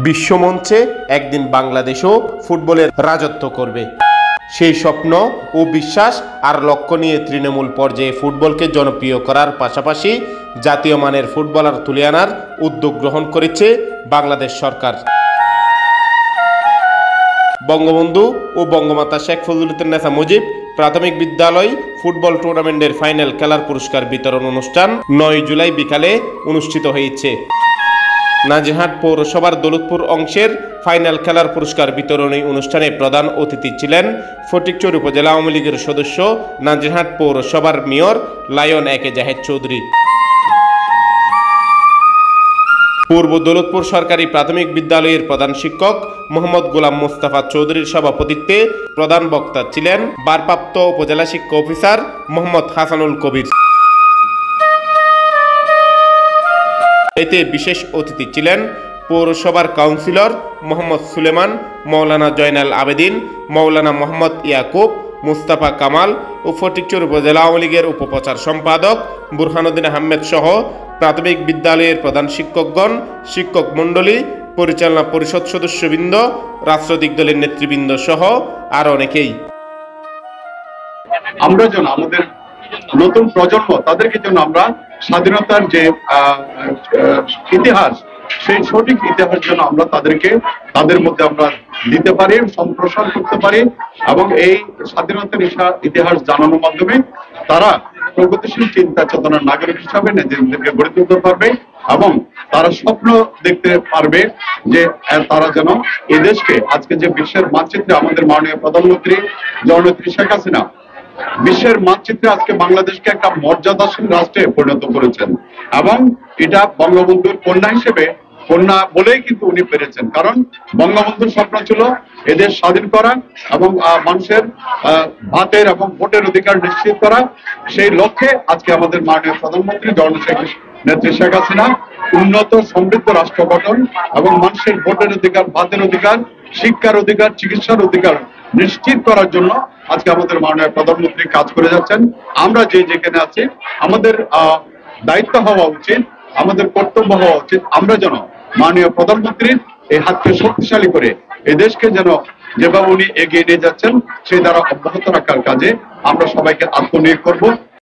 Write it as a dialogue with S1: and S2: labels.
S1: বিশ্বমঞ্চে একদিন বাংলাদেশও ফুটবলের রাজত্ব করবে, সেই স্বপ্ন ও বিশ্বাস আর লক্ষ্য নিয়ে তৃণমূল পর্যায়ে ফুটবলকে জনপ্রিয় করার পাশাপাশি জাতীয় মানের ফুটবলার তুলে আনার উদ্যোগ গ্রহণ করেছে বাংলাদেশ সরকার। বঙ্গবন্ধু ও বঙ্গমাতা শেখ ফজিলাতুন্নেসা মুজিব প্রাথমিক বিদ্যালয় ফুটবল টুর্নামেন্টের ফাইনাল খেলার পুরস্কার বিতরণ অনুষ্ঠান 9 জুলাই বিকালে অনুষ্ঠিত হয়েছে। নাজিরহাট পৌরসভার দৌলতপুর অংশের ফাইনাল খেলার পুরস্কার বিতরণী অনুষ্ঠানে প্রধান অতিথি ছিলেন ফটিকছড়ি উপজেলা আওয়ামী লীগের সদস্য নাজিরহাট পৌরসভার মেয়র লায়ন একে জাহেদ চৌধুরী। পূর্ব দৌলতপুর সরকারি প্রাথমিক বিদ্যালয়ের প্রধান শিক্ষক মোহাম্মদ গোলাম মোস্তফা চৌধুরীর সভাপতিত্বে প্রধান বক্তা ছিলেন ভারপ্রাপ্ত উপজেলা শিক্ষা অফিসার মোহাম্মদ হাসানুল কবির। এতে বিশেষ অতিথি ছিলেন পৌরসভার কাউন্সিলর মোহাম্মদ সুলেমান, মৌলানা জয়নাল আবেদিন, মৌলানা মোহাম্মদ ইয়াকুব, মুস্তাফা কামাল ও ফটিকছড়ি উপজেলা আওয়ামী লীগের উপপ্রচার সম্পাদক বুরহানুদ্দিন আহমেদ সহ প্রাথমিক বিদ্যালয়ের প্রধান শিক্ষকগণ, শিক্ষক মণ্ডলী, পরিচালনা পরিষদ সদস্যবৃন্দ, রাজনৈতিক দলের নেতৃবৃন্দ সহ আরো অনেকেই।
S2: আমরা যেন আমাদের নতুন প্রজন্ম তাদেরকে যেন আমরা স্বাধীনতার যে ইতিহাস, সেই সঠিক ইতিহাস যেন আমরা তাদের মধ্যে আমরা দিতে পারি, সম্প্রসার করতে পারি এবং এই স্বাধীনতার ইতিহাস জানানোর মাধ্যমে তারা প্রগতিশীল চিন্তা চেতনার নাগরিক হিসাবে নিজেদেরকে গড়ে তুলতে পারবে এবং তারা স্বপ্ন দেখতে পারবে যে তারা যেন এই দেশকে আজকে যে বিশ্বের মানচিত্রে আমাদের মাননীয় প্রধানমন্ত্রী জননেত্রী শেখ হাসিনা বিশ্বের মানচিত্রে আজকে বাংলাদেশকে একটা মর্যাদাশীল রাষ্ট্রে পরিণত করেছেন এবং এটা বঙ্গবন্ধুর কন্যা হিসেবে কন্যা বলেই কিন্তু উনি পেরেছেন। কারণ বঙ্গবন্ধুর স্বপ্ন ছিল এদেশ স্বাধীন করা এবং মানুষের ভাতের এবং ভোটের অধিকার নিশ্চিত করা। সেই লক্ষ্যে আজকে আমাদের মাননীয় প্রধানমন্ত্রী জননেত্রী শেখ হাসিনা উন্নত সমৃদ্ধ রাষ্ট্র গঠন এবং মানুষের ভোটের অধিকার, ভাতের অধিকার, শিক্ষার অধিকার, চিকিৎসার অধিকার নিশ্চিত করার জন্য আজকে আমাদের মাননীয় প্রধানমন্ত্রী কাজ করে যাচ্ছেন। আমরা যেখানে আছি আমাদের দায়িত্ব হওয়া উচিত, আমাদের কর্তব্য হওয়া উচিত আমরা যেন মাননীয় প্রধানমন্ত্রীর এই হাতকে শক্তিশালী করে এই দেশকে যেন যেভাবে উনি এগিয়ে নিয়ে যাচ্ছেন সেই দ্বারা অব্যাহত রাখার কাজে আমরা সবাইকে আত্মনিয়োগ করব।